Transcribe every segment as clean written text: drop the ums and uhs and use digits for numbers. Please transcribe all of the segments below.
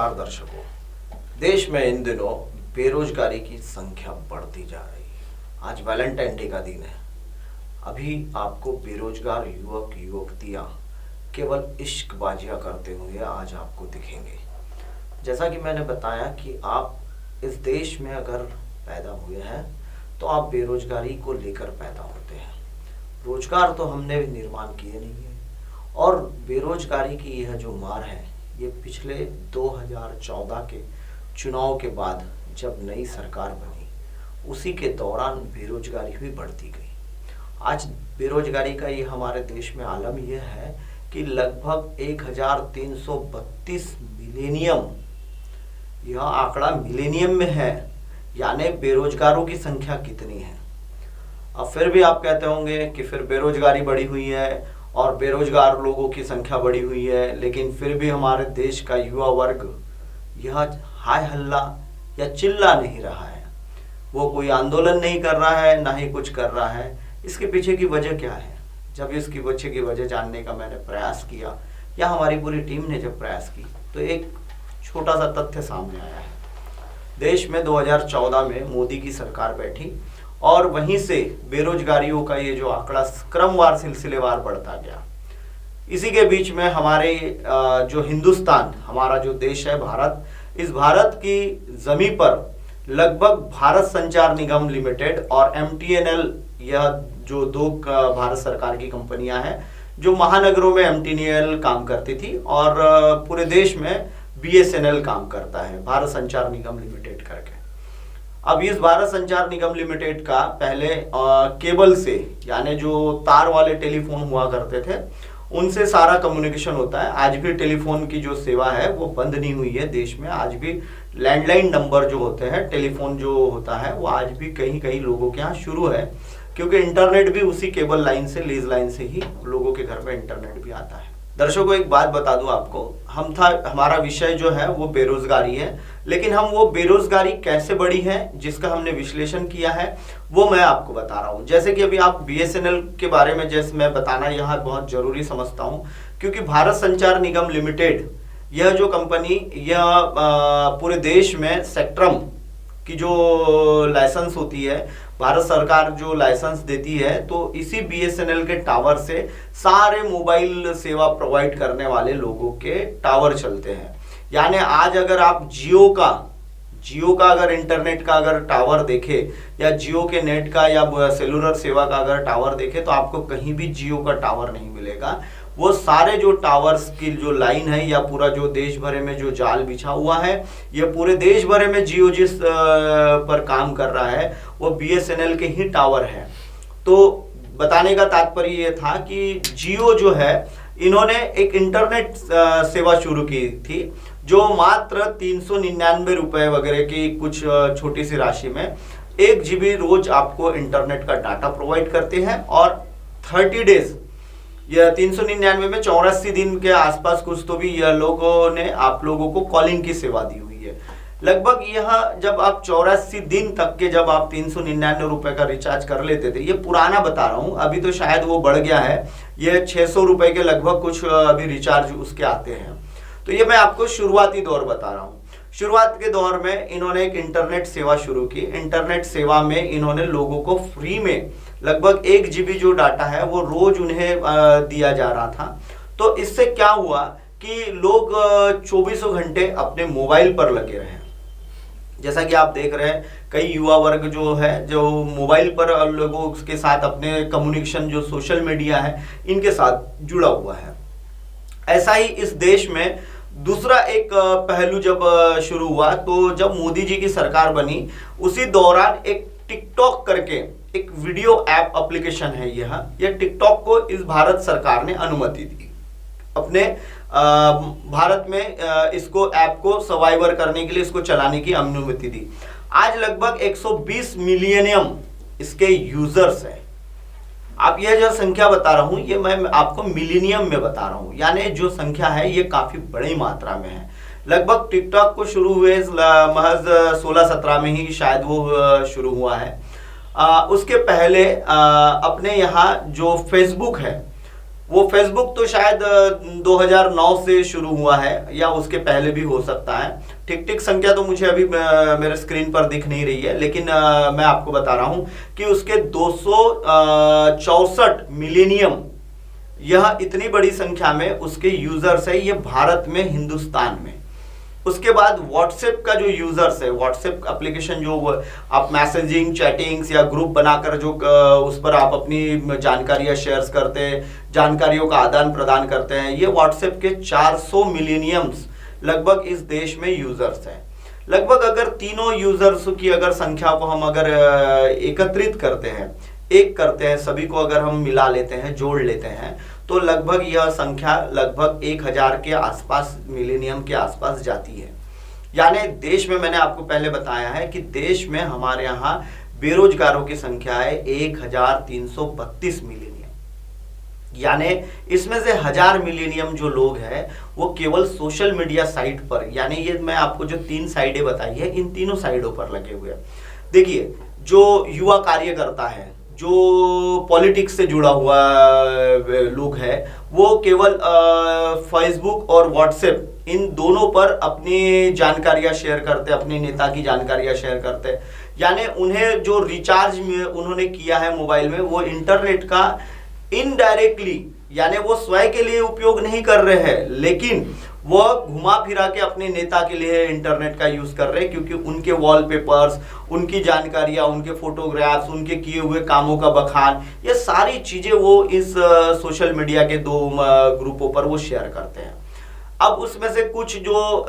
नमस्कार दर्शकों। देश में इन दिनों बेरोजगारी की संख्या बढ़ती जा रही है। आज वैलेंटाइन डे का दिन है। अभी आपको बेरोजगार युवक युवतियां केवल इश्कबाजियां करते हुए आज आपको दिखेंगे। जैसा कि मैंने बताया कि आप इस देश में अगर पैदा हुए हैं तो आप बेरोजगारी को लेकर पैदा होते हैं। रोजगार तो हमने निर्माण किए नहीं है और बेरोजगारी की यह जो मार है ये पिछले 2014 के चुनाव के बाद जब नई सरकार बनी उसी के दौरान बेरोजगारी भी बढ़ती गई। आज बेरोजगारी का ये हमारे देश में आलम यह है कि लगभग 1332 मिलेनियम, यह आंकड़ा मिलेनियम में है, यानी बेरोजगारों की संख्या कितनी है। अब फिर भी आप कहते होंगे कि फिर बेरोजगारी बढ़ी हुई है और बेरोजगार लोगों की संख्या बढ़ी हुई है, लेकिन फिर भी हमारे देश का युवा वर्ग यह हाय हल्ला या चिल्ला नहीं रहा है। वो कोई आंदोलन नहीं कर रहा है, ना ही कुछ कर रहा है। इसके पीछे की वजह क्या है? जब इसकी पीछे की वजह जानने का मैंने प्रयास किया या हमारी पूरी टीम ने जब प्रयास की तो एक छोटा सा तथ्य सामने आया है। देश में 2014 में मोदी की सरकार बैठी और वहीं से बेरोजगारियों का ये जो आंकड़ा क्रमवार सिलसिलेवार बढ़ता गया। इसी के बीच में हमारे जो हिंदुस्तान, हमारा जो देश है भारत, इस भारत की जमीन पर लगभग भारत संचार निगम लिमिटेड और MTNL, यह जो दो भारत सरकार की कंपनियां हैं जो महानगरों में MTNL काम करती थी और पूरे देश में BSNL काम करता है, भारत संचार निगम लिमिटेड करके। अब इस भारत संचार निगम लिमिटेड का पहले केबल से, यानी जो तार वाले टेलीफोन हुआ करते थे, उनसे सारा कम्युनिकेशन होता है। आज भी टेलीफोन की जो सेवा है वो बंद नहीं हुई है देश में। आज भी लैंडलाइन नंबर जो होते हैं, टेलीफोन जो होता है, वो आज भी कहीं कहीं लोगों के यहाँ शुरू है, क्योंकि इंटरनेट भी उसी केबल लाइन से, लीज लाइन से ही लोगों के घर में इंटरनेट भी आता है। दर्शकों, एक बात बता दूं आपको, हमारा विषय जो है वो बेरोजगारी है, लेकिन हम वो बेरोजगारी कैसे बढ़ी है जिसका हमने विश्लेषण किया है वो मैं आपको बता रहा हूं। जैसे कि अभी आप BSNL के बारे में जैसे मैं बताना यहाँ बहुत जरूरी समझता हूं, क्योंकि भारत संचार निगम लिमिटेड यह जो कंपनी, यह पूरे देश में स्पेक्ट्रम की जो लाइसेंस होती है, भारत सरकार जो लाइसेंस देती है, तो इसी BSNL के टावर से सारे मोबाइल सेवा प्रोवाइड करने वाले लोगों के टावर चलते हैं। यानी आज अगर आप जियो का अगर इंटरनेट का अगर टावर देखे या जियो के नेट का या सेलुलर सेवा का अगर टावर देखे तो आपको कहीं भी जियो का टावर नहीं मिलेगा। वो सारे जो टावर्स की जो लाइन है या पूरा जो देश भर में जो जाल बिछा हुआ है, ये पूरे देश भर में जियो जिस पर काम कर रहा है वो BSNL के ही टावर है। तो बताने का तात्पर्य ये था कि जियो जो है, इन्होंने एक इंटरनेट सेवा शुरू की थी जो मात्र 399 रुपए वगैरह की कुछ छोटी सी राशि में 1 GB रोज आपको इंटरनेट का डाटा प्रोवाइड करते हैं और 30 डेज, यह 399 में 84 दिन के आसपास कुछ तो भी यह लोगों ने आप लोगों को कॉलिंग की सेवा दी हुई है। लगभग यह जब आप 84 दिन तक के जब आप 399 रुपए का रिचार्ज कर लेते थे, ये पुराना बता रहा हूँ, अभी तो शायद वो बढ़ गया है, ये 600 रुपए के लगभग कुछ अभी रिचार्ज उसके आते हैं। तो ये मैं आपको शुरुआती दौर बता रहा हूँ। शुरुआत के दौर में इन्होंने एक इंटरनेट सेवा शुरू की। इंटरनेट सेवा में इन्होंने लोगों को फ्री में लगभग 1 GB जो डाटा है वो रोज उन्हें दिया जा रहा था। तो इससे क्या हुआ कि लोग 24 घंटे अपने मोबाइल पर लगे रहे। जैसा कि आप देख रहे हैं, कई युवा वर्ग जो है जो मोबाइल पर लोगों के साथ अपने कम्युनिकेशन जो सोशल मीडिया है इनके साथ जुड़ा हुआ है। ऐसा ही इस देश में दूसरा एक पहलू जब शुरू हुआ, तो जब मोदी जी की सरकार बनी उसी दौरान एक टिकटॉक करके एक वीडियो ऐप एप्लीकेशन है, यह टिकटॉक को इस भारत सरकार ने अनुमति दी अपने भारत में इसको ऐप को सर्वाइवर करने के लिए, इसको चलाने की अनुमति दी। आज लगभग 120 मिलियनियम इसके यूजर्स हैं। आप यह जो संख्या बता रहा हूं ये मैं आपको मिलीनियम में बता रहा हूं, यानी जो संख्या है ये काफी बड़ी मात्रा में है। लगभग टिकटॉक को शुरू हुए महज 16-17 में ही शायद वो शुरू हुआ है। उसके पहले अपने यहाँ जो फेसबुक है, वो फेसबुक तो शायद 2009 से शुरू हुआ है या उसके पहले भी हो सकता है। ठीक ठीक संख्या तो मुझे अभी मेरे स्क्रीन पर दिख नहीं रही है, लेकिन मैं आपको बता रहा हूं कि उसके 264 मिलेनियम, यह इतनी बड़ी संख्या में उसके यूजर्स है, ये भारत में, हिंदुस्तान में। उसके बाद व्हाट्सएप का जो यूजर्स है, व्हाट्सएप एप्लीकेशन जो आप मैसेजिंग, चैटिंग्स या ग्रुप बनाकर जो उस पर आप अपनी जानकारियां शेयर करते हैं, जानकारियों का आदान प्रदान करते हैं, ये व्हाट्सएप के 400 मिलियनियम्स लगभग इस देश में यूजर्स हैं। लगभग अगर तीनों यूजर्स की अगर संख्या को हम अगर एकत्रित करते हैं, एक करते हैं, सभी को अगर हम मिला लेते हैं, जोड़ लेते हैं, तो लगभग यह संख्या लगभग 1000 के आसपास, मिलेनियम के आसपास जाती है। यानी देश में, मैंने आपको पहले बताया है कि देश में हमारे यहाँ बेरोजगारों की संख्या है 1332 मिलियनियम। यानी इसमें से 1000 मिलियनियम जो लोग हैं वो केवल सोशल मीडिया साइट पर, यानी ये मैं आपको जो 3 साइडें बताई है, इन तीनों साइडों पर लगे हुए हैं। देखिए, जो युवा कार्यकर्ता है, जो पॉलिटिक्स से जुड़ा हुआ लोग है, वो केवल फेसबुक और व्हाट्सएप इन दोनों पर अपनी जानकारियां शेयर करते, अपने नेता की जानकारियां शेयर करते। यानी उन्हें जो रिचार्ज उन्होंने किया है मोबाइल में, वो इंटरनेट का इनडायरेक्टली, यानी वो स्वयं के लिए उपयोग नहीं कर रहे हैं, लेकिन वो घुमा फिरा के अपने नेता के लिए इंटरनेट का यूज कर रहे हैं, क्योंकि उनके वॉलपेपर्स, उनकी जानकारियां, उनके फोटोग्राफ्स, उनके किए हुए कामों का बखान, ये सारी चीजें वो इस सोशल मीडिया के 2 ग्रुपों पर वो शेयर करते हैं। अब उसमें से कुछ जो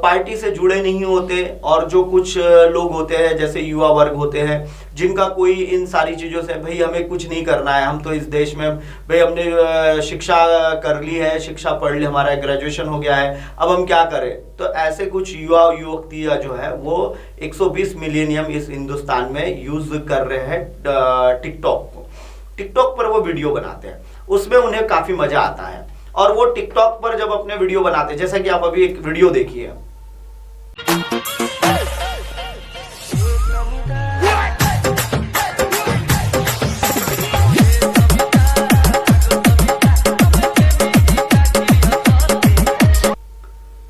पार्टी से जुड़े नहीं होते और जो कुछ लोग होते हैं, जैसे युवा वर्ग होते हैं, जिनका कोई इन सारी चीज़ों से, भाई हमें कुछ नहीं करना है, हम तो इस देश में, भाई हमने शिक्षा कर ली है, शिक्षा पढ़ ली, हमारा ग्रेजुएशन हो गया है, अब हम क्या करें। तो ऐसे कुछ युवा युवतियाँ जो है वो 120 मिलियनियम इस हिंदुस्तान में यूज कर रहे हैं टिकटॉक को। टिकटॉक पर वो वीडियो बनाते हैं, उसमें उन्हें काफ़ी मजा आता है, और वो टिकटॉक पर जब अपने वीडियो बनाते हैं, जैसा कि आप अभी एक वीडियो देखिए।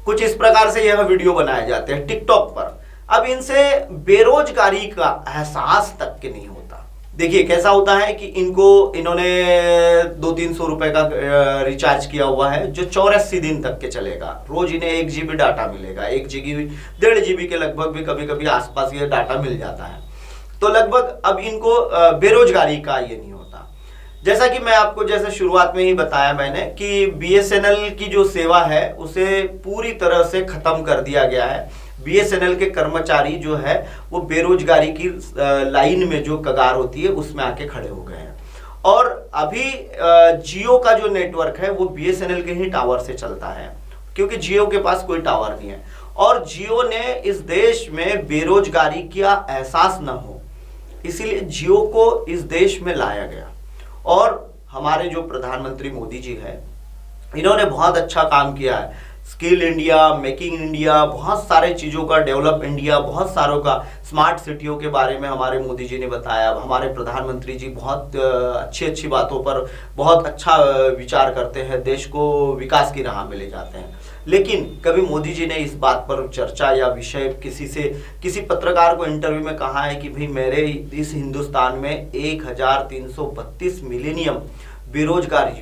कुछ इस प्रकार से यह वीडियो बनाए जाते हैं टिकटॉक पर। अब इनसे बेरोजगारी का एहसास तक के नहीं होता। देखिए कैसा होता है कि इन्होंने 200-300 रुपए का रिचार्ज किया हुआ है, जो 84 दिन तक के चलेगा। रोज इन्हें 1 GB डाटा मिलेगा, 1 GB 1.5 GB के लगभग भी कभी कभी आसपास ये डाटा मिल जाता है। तो लगभग अब इनको बेरोजगारी का ये नहीं होता। जैसा कि मैं आपको जैसे शुरुआत में ही बताया मैंने कि BSNL की जो सेवा है उसे पूरी तरह से खत्म कर दिया गया है। BSNL के कर्मचारी जो है वो बेरोजगारी की लाइन में जो कगार होती है उसमें आके खड़े हो गए हैं। और अभी जियो का जो नेटवर्क है वो BSNL के ही टावर से चलता है, क्योंकि जियो के पास कोई टावर नहीं है। और जियो ने इस देश में बेरोजगारी का एहसास न हो, इसीलिए जियो को इस देश में लाया गया। और हमारे जो प्रधानमंत्री मोदी जी है, इन्होंने बहुत अच्छा काम किया है। स्किल इंडिया, मेकिंग इंडिया, बहुत सारे चीज़ों का, डेवलप इंडिया, बहुत सारों का, स्मार्ट सिटियों के बारे में हमारे मोदी जी ने बताया। हमारे प्रधानमंत्री जी बहुत अच्छी बातों पर बहुत अच्छा विचार करते हैं, देश को विकास की राह में ले जाते हैं। लेकिन कभी मोदी जी ने इस बात पर चर्चा या विषय किसी पत्रकार को इंटरव्यू में कहा है कि भाई मेरे इस हिंदुस्तान में 1332 मिलेनियम बेरोजगार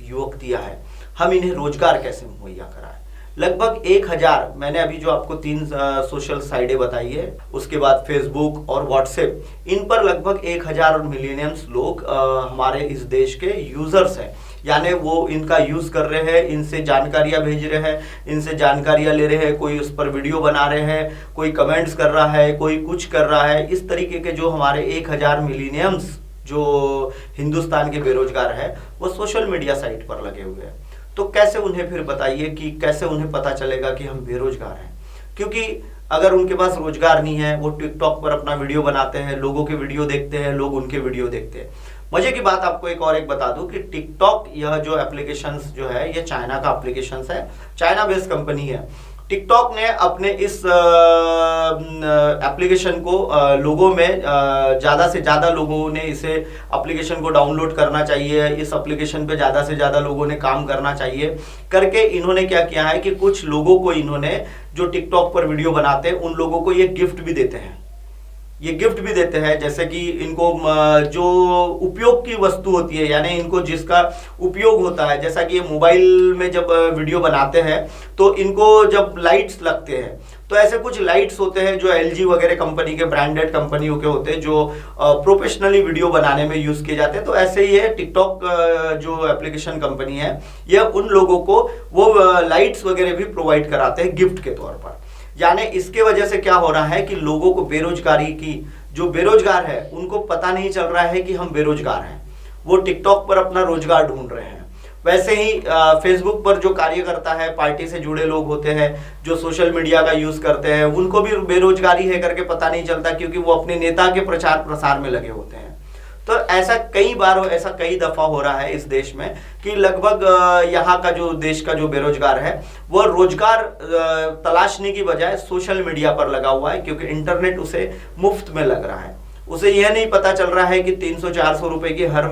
युवतियाँ हैं, हम इन्हें रोजगार कैसे मुहैया कराएं। लगभग 1000, मैंने अभी जो आपको 3 सोशल साइटें बताई है, उसके बाद फेसबुक और व्हाट्सएप, इन पर लगभग 1000 मिलियनियम्स लोग हमारे इस देश के यूजर्स हैं। यानी वो इनका यूज कर रहे हैं, इनसे जानकारियां भेज रहे हैं, इनसे जानकारियां ले रहे हैं, कोई उस पर वीडियो बना रहे हैं, कोई कमेंट्स कर रहा है, कोई कुछ कर रहा है। इस तरीके के जो हमारे 1000 मिलियनियम्स जो हिंदुस्तान के बेरोजगार है वो सोशल मीडिया साइट पर लगे हुए हैं। तो कैसे उन्हें फिर बताइए कि कैसे उन्हें पता चलेगा कि हम बेरोजगार हैं, क्योंकि अगर उनके पास रोजगार नहीं है, वो टिकटॉक पर अपना वीडियो बनाते हैं, लोगों के वीडियो देखते हैं, लोग उनके वीडियो देखते हैं। मजे की बात आपको एक बता दूं कि टिकटॉक, यह जो एप्लीकेशंस जो है ये चाइना का एप्लीकेशंस है, चाइना बेस्ड कंपनी है। टिकटॉक ने अपने इस एप्लीकेशन को लोगों में ज़्यादा से ज़्यादा लोगों ने इसे एप्लीकेशन को डाउनलोड करना चाहिए, इस एप्लीकेशन पे ज़्यादा से ज़्यादा लोगों ने काम करना चाहिए करके इन्होंने क्या किया है कि कुछ लोगों को इन्होंने जो टिकटॉक पर वीडियो बनाते हैं उन लोगों को ये गिफ्ट भी देते हैं। ये गिफ्ट भी देते हैं, जैसे कि इनको जो उपयोग की वस्तु होती है, यानी इनको जिसका उपयोग होता है, जैसा कि ये मोबाइल में जब वीडियो बनाते हैं तो इनको जब लाइट्स लगते हैं तो ऐसे कुछ लाइट्स होते हैं जो एलजी वगैरह कंपनी के, ब्रांडेड कंपनियों के होते हैं, जो प्रोफेशनली वीडियो बनाने में यूज किए जाते हैं। तो ऐसे ही है टिकटॉक जो एप्लीकेशन कंपनी है, ये उन लोगों को वो लाइट्स वगैरह भी प्रोवाइड कराते हैं गिफ्ट के तौर पर। यानी इसके वजह से क्या हो रहा है कि लोगों को बेरोजगारी की, जो बेरोजगार है उनको पता नहीं चल रहा है कि हम बेरोजगार हैं, वो टिकटॉक पर अपना रोजगार ढूंढ रहे हैं। वैसे ही फेसबुक पर जो कार्यकर्ता है, पार्टी से जुड़े लोग होते हैं, जो सोशल मीडिया का यूज करते हैं, उनको भी बेरोजगारी है करके पता नहीं चलता, क्योंकि वो अपने नेता के प्रचार प्रसार में लगे होते हैं। तो ऐसा कई बार, ऐसा कई दफा हो रहा है इस देश में कि लगभग यहाँ का जो देश का जो बेरोजगार है वो रोजगार तलाशने की बजाय सोशल मीडिया पर लगा हुआ है, क्योंकि इंटरनेट उसे मुफ्त में लग रहा है। उसे यह नहीं पता चल रहा है कि 300-400 रुपए की हर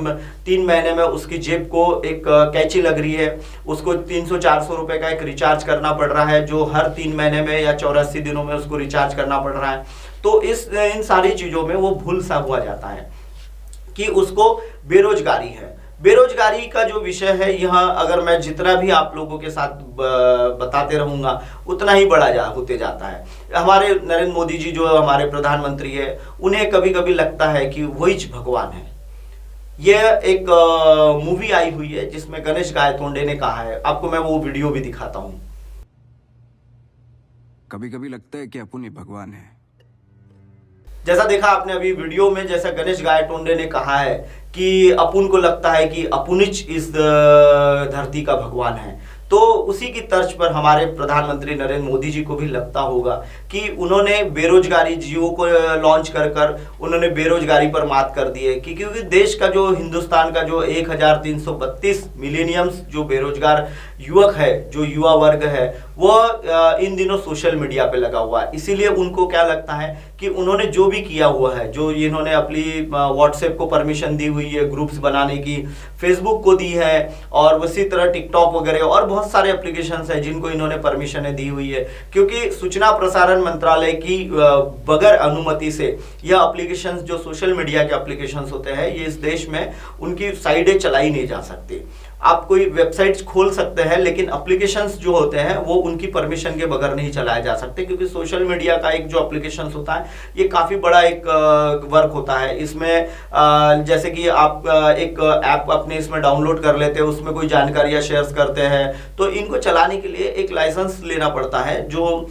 3 महीने में उसकी जेब को एक कैची लग रही है, उसको 300-400 रुपए का एक रिचार्ज करना पड़ रहा है, जो हर 3 महीने में या 84 दिनों में उसको रिचार्ज करना पड़ रहा है। तो इन सारी चीजों में वो भूल सा हुआ जाता है कि उसको बेरोजगारी है। बेरोजगारी का जो विषय है, यह अगर मैं जितना भी आप लोगों के साथ बताते रहूंगा उतना ही बड़ा होते जाता है। हमारे नरेंद्र मोदी जी जो हमारे प्रधानमंत्री है, उन्हें कभी कभी लगता है कि वही भगवान है। यह एक मूवी आई हुई है जिसमें गणेश गायतोंडे ने कहा है, आपको मैं वो वीडियो भी दिखाता हूं। कभी कभी लगता है कि अपन ही भगवान है। जैसा देखा आपने अभी वीडियो में, जैसा गणेश गायतोंडे ने कहा है कि अपुन को लगता है कि अपुनिच इस धरती का भगवान है, तो उसी की तर्ज पर हमारे प्रधानमंत्री नरेंद्र मोदी जी को भी लगता होगा कि उन्होंने बेरोजगारी जियो को लॉन्च कर उन्होंने बेरोजगारी पर मात कर दी है, क्योंकि देश का जो, हिंदुस्तान का जो 1332 मिलेनियम्स जो बेरोजगार युवक है, जो युवा वर्ग है, वो इन दिनों सोशल मीडिया पे लगा हुआ है। इसीलिए उनको क्या लगता है कि उन्होंने जो भी किया हुआ है, जो इन्होंने अपनी व्हाट्सएप को परमिशन दी हुई है ग्रुप्स बनाने की, फेसबुक को दी है, और उसी तरह टिकटॉक वगैरह और बहुत सारे एप्लीकेशंस हैं जिनको इन्होंने परमिशनें दी हुई है, क्योंकि सूचना प्रसारण मंत्रालय की बगैर अनुमति से यह एप्लीकेशंस, जो सोशल मीडिया के एप्लीकेशंस होते हैं, ये इस देश में उनकी साइटें चलाई नहीं जा सकती। आप कोई वेबसाइट्स खोल सकते हैं, लेकिन एप्लीकेशंस जो होते हैं वो उनकी परमिशन के बगैर नहीं चलाए जा सकते, क्योंकि सोशल मीडिया का एक जो एप्लीकेशंस होता है ये काफ़ी बड़ा एक वर्क होता है। इसमें जैसे कि आप एक ऐप अपने इसमें डाउनलोड कर लेते हैं, उसमें कोई जानकारियाँ शेयर करते हैं, तो इनको चलाने के लिए एक लाइसेंस लेना पड़ता है, जो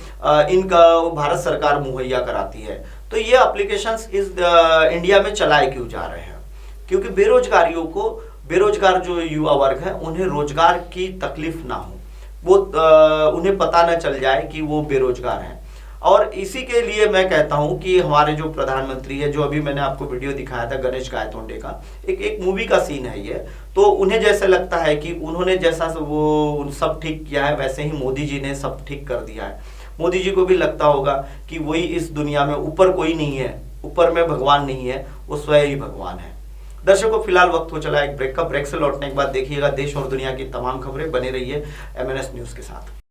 इनका भारत सरकार मुहैया कराती है। तो ये एप्लीकेशंस इस इंडिया में चलाए क्यों जा रहे हैं? क्योंकि बेरोजगार जो युवा वर्ग है उन्हें रोजगार की तकलीफ ना हो, वो उन्हें पता ना चल जाए कि वो बेरोजगार हैं। और इसी के लिए मैं कहता हूं कि हमारे जो प्रधानमंत्री है, जो अभी मैंने आपको वीडियो दिखाया था गणेश गायतोंडे का, एक मूवी का सीन है ये, तो उन्हें जैसे लगता है कि उन्होंने जैसा वो सब ठीक किया है, वैसे ही मोदी जी ने सब ठीक कर दिया है। मोदी जी को भी लगता होगा कि वही इस दुनिया में, ऊपर कोई नहीं है, ऊपर में भगवान नहीं है, वो स्वयं ही भगवान है। दर्शकों, फिलहाल वक्त हो चला एक ब्रेक का। ब्रेक से लौटने के बाद देखिएगा देश और दुनिया की तमाम खबरें। बने रहिए MNS न्यूज के साथ।